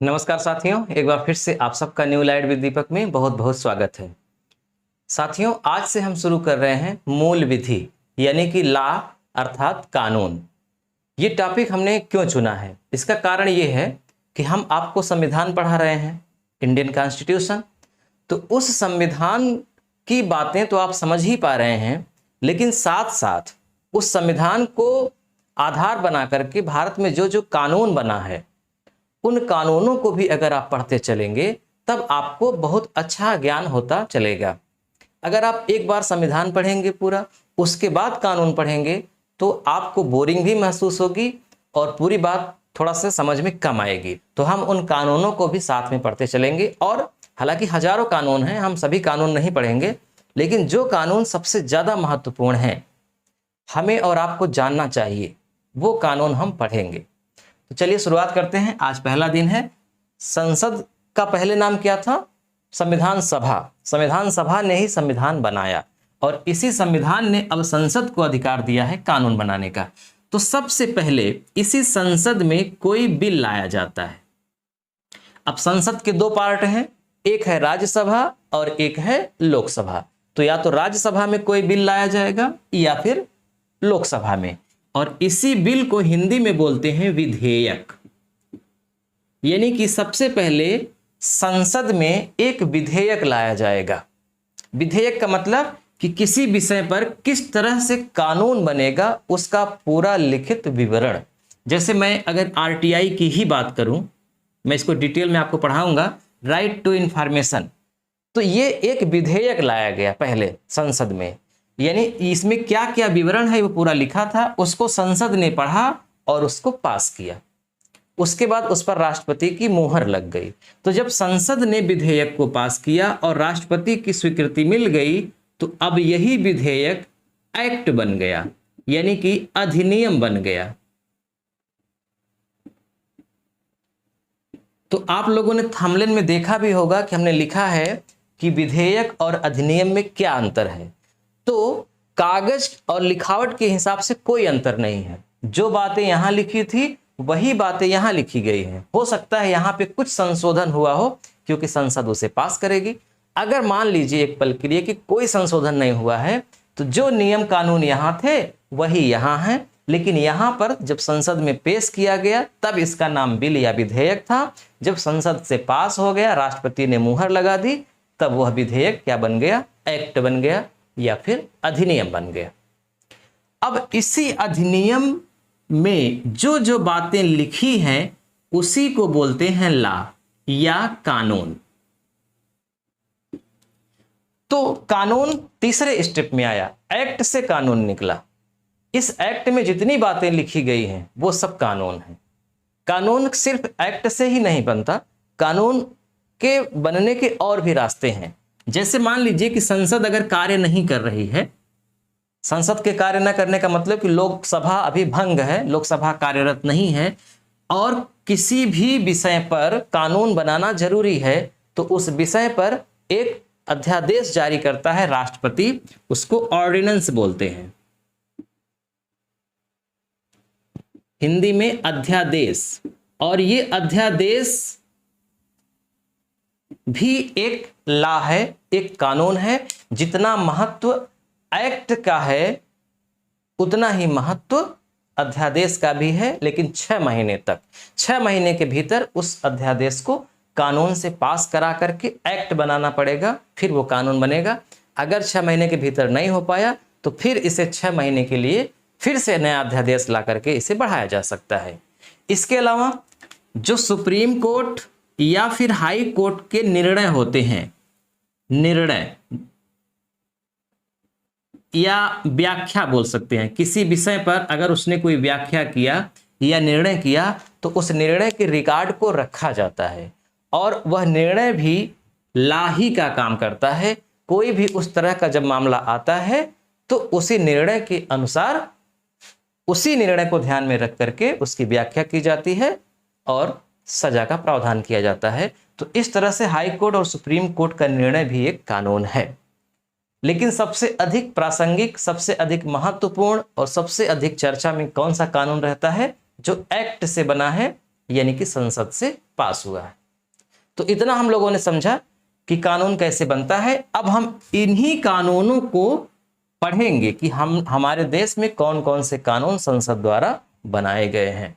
नमस्कार साथियों, एक बार फिर से आप सबका न्यू लाइट विद दीपक में बहुत बहुत स्वागत है। साथियों, आज से हम शुरू कर रहे हैं मूल विधि यानी कि लॉ अर्थात कानून। ये टॉपिक हमने क्यों चुना है? इसका कारण ये है कि हम आपको संविधान पढ़ा रहे हैं, इंडियन कॉन्स्टिट्यूशन। तो उस संविधान की बातें तो आप समझ ही पा रहे हैं, लेकिन साथ साथ उस संविधान को आधार बना करके भारत में जो जो कानून बना है, उन कानूनों को भी अगर आप पढ़ते चलेंगे तब आपको बहुत अच्छा ज्ञान होता चलेगा। अगर आप एक बार संविधान पढ़ेंगे पूरा, उसके बाद कानून पढ़ेंगे, तो आपको बोरिंग भी महसूस होगी और पूरी बात थोड़ा सा समझ में कम आएगी। तो हम उन कानूनों को भी साथ में पढ़ते चलेंगे। और हालांकि हजारों कानून हैं, हम सभी कानून नहीं पढ़ेंगे, लेकिन जो कानून सबसे ज़्यादा महत्वपूर्ण हैं, हमें और आपको जानना चाहिए, वो कानून हम पढ़ेंगे। तो चलिए शुरुआत करते हैं। आज पहला दिन है। संसद का पहले नाम क्या था? संविधान सभा। संविधान सभा ने ही संविधान बनाया और इसी संविधान ने अब संसद को अधिकार दिया है कानून बनाने का। तो सबसे पहले इसी संसद में कोई बिल लाया जाता है। अब संसद के दो पार्ट हैं, एक है राज्यसभा और एक है लोकसभा। तो या तो राज्यसभा में कोई बिल लाया जाएगा या फिर लोकसभा में, और इसी बिल को हिंदी में बोलते हैं विधेयक। यानी कि सबसे पहले संसद में एक विधेयक लाया जाएगा। विधेयक का मतलब कि किसी विषय पर किस तरह से कानून बनेगा, उसका पूरा लिखित विवरण। जैसे मैं अगर आरटीआई की ही बात करूं, मैं इसको डिटेल में आपको पढ़ाऊंगा, राइट टू इंफॉर्मेशन। तो ये एक विधेयक लाया गया पहले संसद में, यानी इसमें क्या क्या विवरण है वो पूरा लिखा था, उसको संसद ने पढ़ा और उसको पास किया। उसके बाद उस पर राष्ट्रपति की मुहर लग गई। तो जब संसद ने विधेयक को पास किया और राष्ट्रपति की स्वीकृति मिल गई, तो अब यही विधेयक एक्ट बन गया, यानी कि अधिनियम बन गया। तो आप लोगों ने थंबनेल में देखा भी होगा कि हमने लिखा है कि विधेयक और अधिनियम में क्या अंतर है। तो कागज और लिखावट के हिसाब से कोई अंतर नहीं है। जो बातें यहां लिखी थी वही बातें यहां लिखी गई हैं। हो सकता है यहां पे कुछ संशोधन हुआ हो, क्योंकि संसद उसे पास करेगी। अगर मान लीजिए एक पल के लिए कि कोई संशोधन नहीं हुआ है, तो जो नियम कानून यहां थे वही यहां है, लेकिन यहां पर जब संसद में पेश किया गया तब इसका नाम बिल या विधेयक था। जब संसद से पास हो गया, राष्ट्रपति ने मुहर लगा दी, तब वह विधेयक क्या बन गया? एक्ट बन गया या फिर अधिनियम बन गया। अब इसी अधिनियम में जो जो बातें लिखी हैं उसी को बोलते हैं लॉ या कानून। तो कानून तीसरे स्टेप में आया, एक्ट से कानून निकला। इस एक्ट में जितनी बातें लिखी गई हैं वो सब कानून हैं। कानून सिर्फ एक्ट से ही नहीं बनता, कानून के बनने के और भी रास्ते हैं। जैसे मान लीजिए कि संसद अगर कार्य नहीं कर रही है, संसद के कार्य न करने का मतलब कि लोकसभा अभी भंग है, लोकसभा कार्यरत नहीं है, और किसी भी विषय पर कानून बनाना जरूरी है, तो उस विषय पर एक अध्यादेश जारी करता है राष्ट्रपति, उसको ऑर्डिनेंस बोलते हैं, हिंदी में अध्यादेश। और ये अध्यादेश भी एक लॉ है, एक कानून है। जितना महत्व एक्ट का है उतना ही महत्व अध्यादेश का भी है, लेकिन 6 महीने तक, 6 महीने के भीतर उस अध्यादेश को कानून से पास करा करके एक्ट बनाना पड़ेगा, फिर वो कानून बनेगा। अगर 6 महीने के भीतर नहीं हो पाया तो फिर इसे 6 महीने के लिए फिर से नया अध्यादेश ला करके इसे बढ़ाया जा सकता है। इसके अलावा जो सुप्रीम कोर्ट या फिर हाई कोर्ट के निर्णय होते हैं, निर्णय या व्याख्या बोल सकते हैं, किसी विषय पर अगर उसने कोई व्याख्या किया या निर्णय किया तो उस निर्णय के रिकॉर्ड को रखा जाता है, और वह निर्णय भी लॉ ही का काम करता है। कोई भी उस तरह का जब मामला आता है तो उसी निर्णय के अनुसार, उसी निर्णय को ध्यान में रख करके उसकी व्याख्या की जाती है और सजा का प्रावधान किया जाता है। तो इस तरह से हाई कोर्ट और सुप्रीम कोर्ट का निर्णय भी एक कानून है। लेकिन सबसे अधिक प्रासंगिक, सबसे अधिक महत्वपूर्ण और सबसे अधिक चर्चा में कौन सा कानून रहता है? जो एक्ट से बना है, यानी कि संसद से पास हुआ है। तो इतना हम लोगों ने समझा कि कानून कैसे बनता है। अब हम इन्हीं कानूनों को पढ़ेंगे कि हमारे देश में कौन कौन से कानून संसद द्वारा बनाए गए हैं।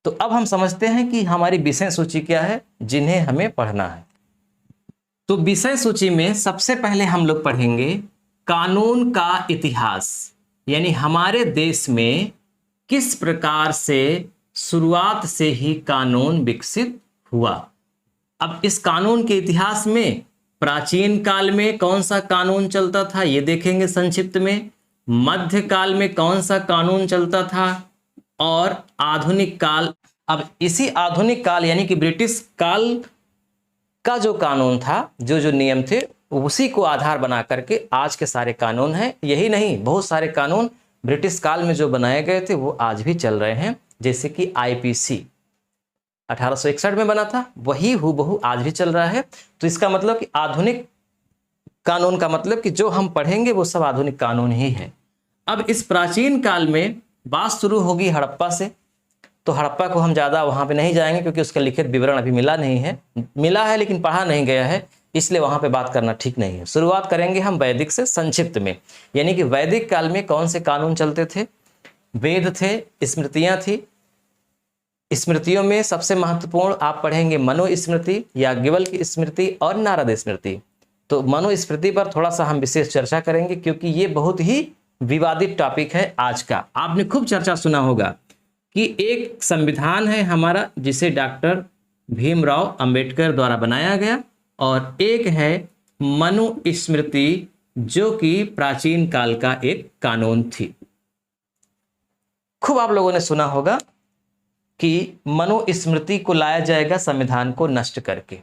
तो अब हम समझते हैं कि हमारी विषय सूची क्या है जिन्हें हमें पढ़ना है। तो विषय सूची में सबसे पहले हम लोग पढ़ेंगे कानून का इतिहास, यानी हमारे देश में किस प्रकार से शुरुआत से ही कानून विकसित हुआ। अब इस कानून के इतिहास में प्राचीन काल में कौन सा कानून चलता था ये देखेंगे संक्षिप्त में, मध्य काल में कौन सा कानून चलता था, और आधुनिक काल। अब इसी आधुनिक काल यानी कि ब्रिटिश काल का जो कानून था, जो जो नियम थे, उसी को आधार बना करके आज के सारे कानून हैं। यही नहीं, बहुत सारे कानून ब्रिटिश काल में जो बनाए गए थे वो आज भी चल रहे हैं। जैसे कि आईपीसी 1861 में बना था, वही हूबहू आज भी चल रहा है। तो इसका मतलब कि आधुनिक कानून का मतलब कि जो हम पढ़ेंगे वो सब आधुनिक कानून ही है। अब इस प्राचीन काल में बात शुरू होगी हड़प्पा से। तो हड़प्पा को हम ज़्यादा वहाँ पे नहीं जाएंगे क्योंकि उसका लिखित विवरण अभी मिला नहीं है, मिला है लेकिन पढ़ा नहीं गया है, इसलिए वहाँ पे बात करना ठीक नहीं है। शुरुआत करेंगे हम वैदिक से संक्षिप्त में, यानी कि वैदिक काल में कौन से कानून चलते थे। वेद थे, स्मृतियाँ थी। स्मृतियों में सबसे महत्वपूर्ण आप पढ़ेंगे मनुस्मृति, याज्ञवल्क्य की स्मृति और नारद स्मृति। तो मनुस्मृति पर थोड़ा सा हम विशेष चर्चा करेंगे क्योंकि ये बहुत ही विवादित टॉपिक है आज का। आपने खूब चर्चा सुना होगा कि एक संविधान है हमारा जिसे डॉक्टर भीमराव अंबेडकर द्वारा बनाया गया, और एक है मनुस्मृति जो कि प्राचीन काल का एक कानून थी। खूब आप लोगों ने सुना होगा कि मनुस्मृति को लाया जाएगा संविधान को नष्ट करके,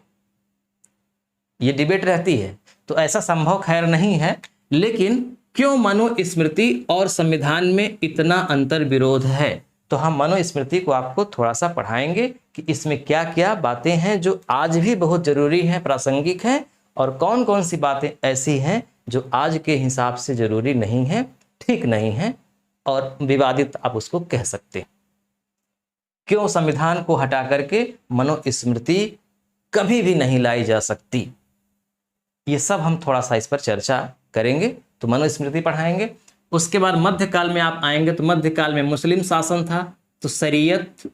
ये डिबेट रहती है। तो ऐसा संभव खैर नहीं है, लेकिन क्यों मनुस्मृति और संविधान में इतना अंतर विरोध है, तो हम मनुस्मृति को आपको थोड़ा सा पढ़ाएंगे कि इसमें क्या क्या बातें हैं जो आज भी बहुत जरूरी हैं, प्रासंगिक हैं, और कौन कौन सी बातें ऐसी हैं जो आज के हिसाब से जरूरी नहीं है, ठीक नहीं है और विवादित आप उसको कह सकते हैं। क्यों संविधान को हटा करके मनुस्मृति कभी भी नहीं लाई जा सकती, ये सब हम थोड़ा सा इस पर चर्चा करेंगे। तो मनुस्मृति पढ़ाएंगे। उसके बाद मध्यकाल में आप आएंगे तो मध्यकाल में मुस्लिम शासन था, तो शरीयत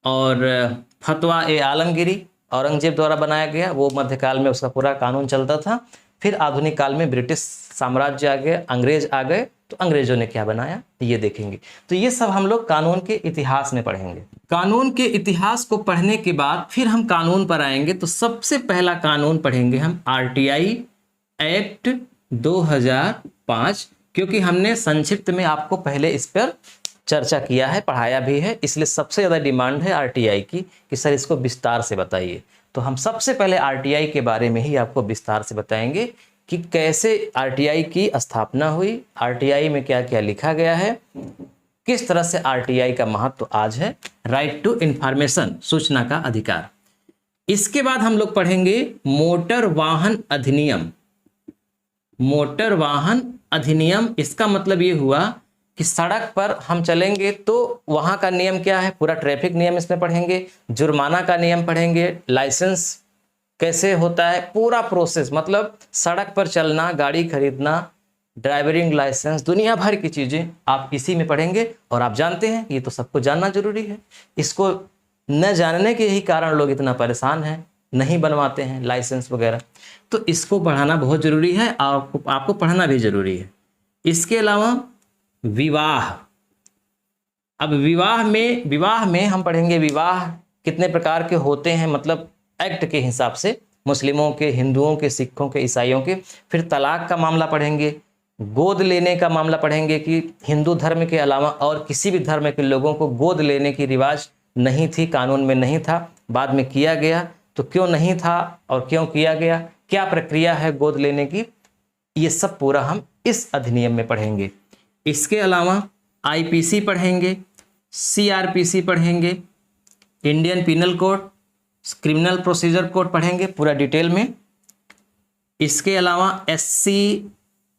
और फतवा ए आलमगिरी औरंगजेब द्वारा बनाया गया, वो मध्यकाल में उसका पूरा कानून चलता था। फिर आधुनिक काल में ब्रिटिश साम्राज्य आ गए, अंग्रेज आ गए, तो अंग्रेजों ने क्या बनाया ये देखेंगे। तो ये सब हम लोग कानून के इतिहास में पढ़ेंगे। कानून के इतिहास को पढ़ने के बाद फिर हम कानून पर आएंगे। तो सबसे पहला कानून पढ़ेंगे हम आरटीआई एक्ट 2005, क्योंकि हमने संक्षिप्त में आपको पहले इस पर चर्चा किया है, पढ़ाया भी है, इसलिए सबसे ज़्यादा डिमांड है आरटीआई की कि सर इसको विस्तार से बताइए। तो हम सबसे पहले आरटीआई के बारे में ही आपको विस्तार से बताएंगे कि कैसे आरटीआई की स्थापना हुई, आरटीआई में क्या क्या लिखा गया है, किस तरह से आरटीआई का महत्व आज है, राइट टू इंफॉर्मेशन, सूचना का अधिकार। इसके बाद हम लोग पढ़ेंगे मोटर वाहन अधिनियम। मोटर वाहन अधिनियम, इसका मतलब ये हुआ कि सड़क पर हम चलेंगे तो वहाँ का नियम क्या है, पूरा ट्रैफिक नियम इसमें पढ़ेंगे, जुर्माना का नियम पढ़ेंगे, लाइसेंस कैसे होता है, पूरा प्रोसेस, मतलब सड़क पर चलना, गाड़ी खरीदना, ड्राइविंग लाइसेंस, दुनिया भर की चीज़ें आप इसी में पढ़ेंगे। और आप जानते हैं ये तो सबको जानना जरूरी है, इसको न जानने के ही कारण लोग इतना परेशान हैं, नहीं बनवाते हैं लाइसेंस वगैरह। तो इसको पढ़ाना बहुत ज़रूरी है, आपको पढ़ना भी ज़रूरी है। इसके अलावा विवाह, अब विवाह में हम पढ़ेंगे विवाह कितने प्रकार के होते हैं, मतलब एक्ट के हिसाब से, मुस्लिमों के, हिंदुओं के, सिखों के, ईसाइयों के। फिर तलाक का मामला पढ़ेंगे, गोद लेने का मामला पढ़ेंगे कि हिंदू धर्म के अलावा और किसी भी धर्म के लोगों को गोद लेने की रिवाज नहीं थी, कानून में नहीं था, बाद में किया गया, तो क्यों नहीं था और क्यों किया गया, क्या प्रक्रिया है गोद लेने की, ये सब पूरा हम इस अधिनियम में पढ़ेंगे। इसके अलावा आईपीसी पढ़ेंगे, सीआरपीसी पढ़ेंगे, Indian penal code, criminal procedure code पढ़ेंगे पूरा डिटेल में। इसके अलावा SC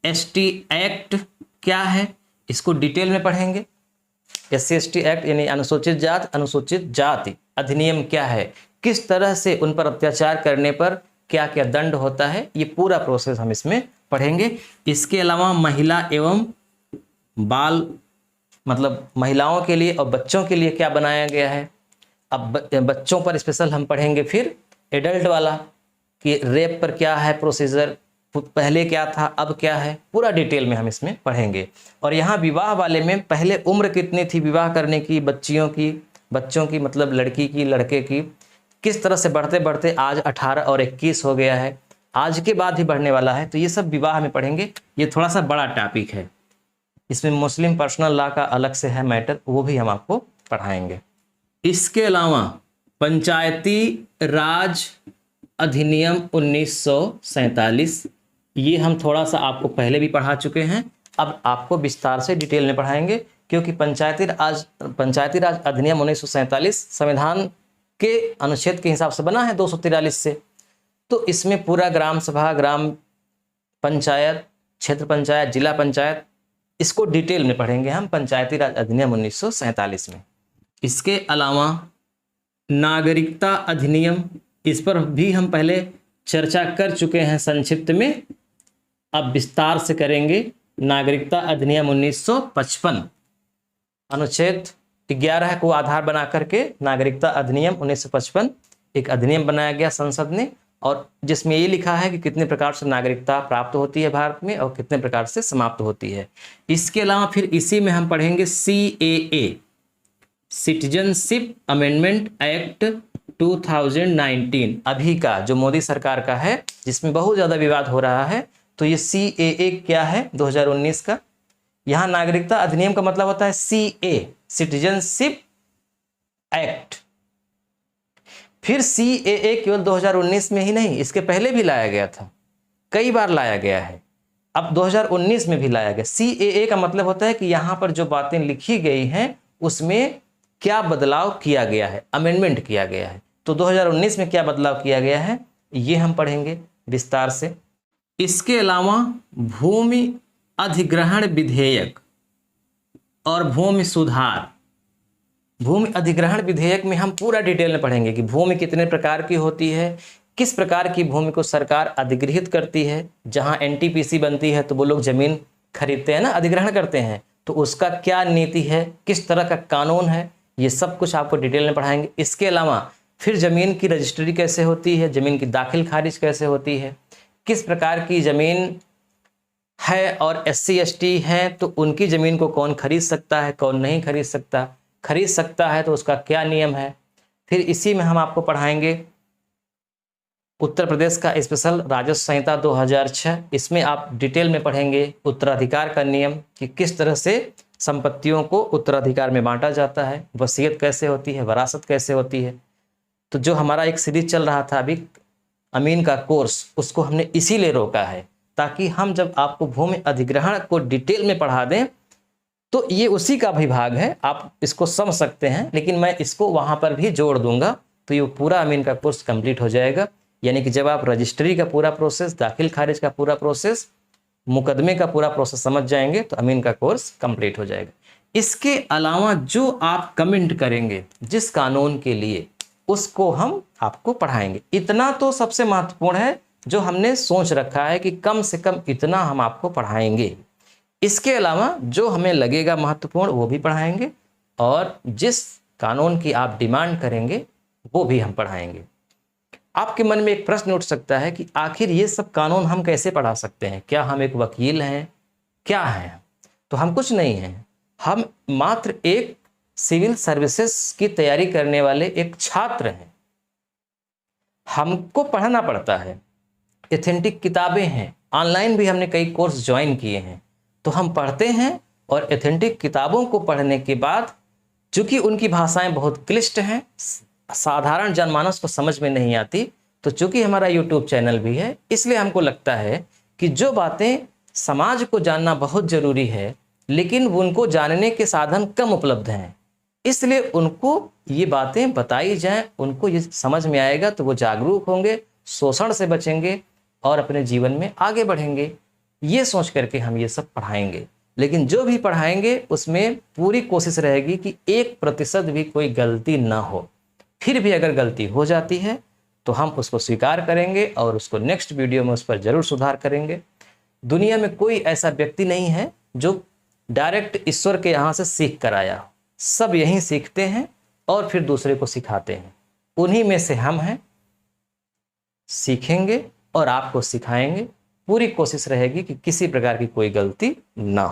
ST एक्ट क्या है, इसको डिटेल में पढ़ेंगे। SC/ST एक्ट यानी अनुसूचित जात अनुसूचित जाति अधिनियम क्या है, किस तरह से उन पर अत्याचार करने पर क्या क्या दंड होता है, ये पूरा प्रोसेस हम इसमें पढ़ेंगे। इसके अलावा महिला एवं बाल मतलब महिलाओं के लिए और बच्चों के लिए क्या बनाया गया है। अब बच्चों पर स्पेशल हम पढ़ेंगे। फिर एडल्ट वाला कि रेप पर क्या है प्रोसीजर, पहले क्या था अब क्या है, पूरा डिटेल में हम इसमें पढ़ेंगे। और यहाँ विवाह वाले में पहले उम्र कितनी थी विवाह करने की बच्चों की मतलब लड़की की लड़के की, किस तरह से बढ़ते बढ़ते आज 18 और 21 हो गया है, आज के बाद ही बढ़ने वाला है। तो ये सब विवाह में पढ़ेंगे। ये थोड़ा सा बड़ा टॉपिक है, इसमें मुस्लिम पर्सनल लॉ का अलग से है मैटर, वो भी हम आपको पढ़ाएंगे। इसके अलावा पंचायती राज अधिनियम 1947, ये हम थोड़ा सा आपको पहले भी पढ़ा चुके हैं, अब आपको विस्तार से डिटेल में पढ़ाएंगे, क्योंकि पंचायती राज अधिनियम 1947 संविधान के अनुच्छेद के हिसाब से बना है 243 से। तो इसमें पूरा ग्राम सभा, ग्राम पंचायत, क्षेत्र पंचायत, जिला पंचायत, इसको डिटेल में पढ़ेंगे हम पंचायती राज अधिनियम 1947 में। इसके अलावा नागरिकता अधिनियम, इस पर भी हम पहले चर्चा कर चुके हैं संक्षिप्त में, अब विस्तार से करेंगे। नागरिकता अधिनियम 1955 अनुच्छेद 11 को आधार बना करके नागरिकता अधिनियम 1955 एक अधिनियम बनाया गया संसद ने, और जिसमें ये लिखा है कि कितने प्रकार से नागरिकता प्राप्त होती है भारत में और कितने प्रकार से समाप्त होती है। इसके अलावा फिर इसी में हम पढ़ेंगे CAA सिटीजनशिप अमेंडमेंट एक्ट 2019, अभी का जो मोदी सरकार का है, जिसमें बहुत ज़्यादा विवाद हो रहा है। तो ये CAA क्या है 2019 का। यहाँ नागरिकता अधिनियम का मतलब होता है CA सिटीजनशिप एक्ट। फिर CAA केवल 2019 में ही नहीं, इसके पहले भी लाया गया था, कई बार लाया गया है, अब 2019 में भी लाया गया। CAA का मतलब होता है कि यहाँ पर जो बातें लिखी गई हैं उसमें क्या बदलाव किया गया है, अमेंडमेंट किया गया है। तो 2019 में क्या बदलाव किया गया है ये हम पढ़ेंगे विस्तार से। इसके अलावा भूमि अधिग्रहण विधेयक और भूमि सुधार, भूमि अधिग्रहण विधेयक में हम पूरा डिटेल में पढ़ेंगे कि भूमि कितने प्रकार की होती है, किस प्रकार की भूमि को सरकार अधिग्रहित करती है। जहां NTPC बनती है तो वो लोग जमीन खरीदते हैं ना, अधिग्रहण करते हैं, तो उसका क्या नीति है, किस तरह का कानून है, ये सब कुछ आपको डिटेल में पढ़ाएंगे। इसके अलावा फिर ज़मीन की रजिस्ट्री कैसे होती है, ज़मीन की दाखिल खारिज कैसे होती है, किस प्रकार की ज़मीन है और SC/ST है तो उनकी ज़मीन को कौन खरीद सकता है, कौन नहीं खरीद सकता, खरीद सकता है तो उसका क्या नियम है। फिर इसी में हम आपको पढ़ाएंगे उत्तर प्रदेश का स्पेशल राजस्व संहिता 2006, इसमें आप डिटेल में पढ़ेंगे उत्तराधिकार का नियम कि किस तरह से संपत्तियों को उत्तराधिकार में बांटा जाता है, वसीयत कैसे होती है, वरासत कैसे होती है। तो जो हमारा एक सीरीज चल रहा था अभी अमीन का कोर्स, उसको हमने इसीलिए रोका है ताकि हम जब आपको भूमि अधिग्रहण को डिटेल में पढ़ा दें तो ये उसी का विभाग है, आप इसको समझ सकते हैं, लेकिन मैं इसको वहाँ पर भी जोड़ दूंगा तो ये पूरा अमीन का कोर्स कंप्लीट हो जाएगा। यानी कि जब आप रजिस्ट्री का पूरा प्रोसेस, दाखिल खारिज का पूरा प्रोसेस, मुकदमे का पूरा प्रोसेस समझ जाएंगे तो अमीन का कोर्स कंप्लीट हो जाएगा। इसके अलावा जो आप कमेंट करेंगे जिस कानून के लिए, उसको हम आपको पढ़ाएंगे। इतना तो सबसे महत्वपूर्ण है जो हमने सोच रखा है कि कम से कम इतना हम आपको पढ़ाएंगे। इसके अलावा जो हमें लगेगा महत्वपूर्ण वो भी पढ़ाएंगे, और जिस कानून की आप डिमांड करेंगे वो भी हम पढ़ाएंगे। आपके मन में एक प्रश्न उठ सकता है कि आखिर ये सब कानून हम कैसे पढ़ा सकते हैं, क्या हम एक वकील हैं, क्या हैं? तो हम कुछ नहीं हैं, हम मात्र एक सिविल सर्विसेज की तैयारी करने वाले एक छात्र हैं। हमको पढ़ना पड़ता है, एथेंटिक किताबें हैं, ऑनलाइन भी हमने कई कोर्स ज्वाइन किए हैं, तो हम पढ़ते हैं। और एथेंटिक किताबों को पढ़ने के बाद, चूंकि उनकी भाषाएं बहुत क्लिष्ट हैं, साधारण जनमानस को समझ में नहीं आती, तो चूंकि हमारा YouTube चैनल भी है, इसलिए हमको लगता है कि जो बातें समाज को जानना बहुत ज़रूरी है लेकिन उनको जानने के साधन कम उपलब्ध हैं, इसलिए उनको ये बातें बताई जाएं, उनको ये समझ में आएगा तो वो जागरूक होंगे, शोषण से बचेंगे और अपने जीवन में आगे बढ़ेंगे। ये सोच करके हम ये सब पढ़ाएंगे। लेकिन जो भी पढ़ाएंगे उसमें पूरी कोशिश रहेगी कि 1% भी कोई गलती ना हो। फिर भी अगर गलती हो जाती है तो हम उसको स्वीकार करेंगे और उसको नेक्स्ट वीडियो में उस पर जरूर सुधार करेंगे। दुनिया में कोई ऐसा व्यक्ति नहीं है जो डायरेक्ट ईश्वर के यहाँ से सीख कर आया। सब यहीं सीखते हैं और फिर दूसरे को सिखाते हैं। उन्हीं में से हम हैं, सीखेंगे और आपको सिखाएंगे। पूरी कोशिश रहेगी कि किसी प्रकार की कोई गलती ना हो।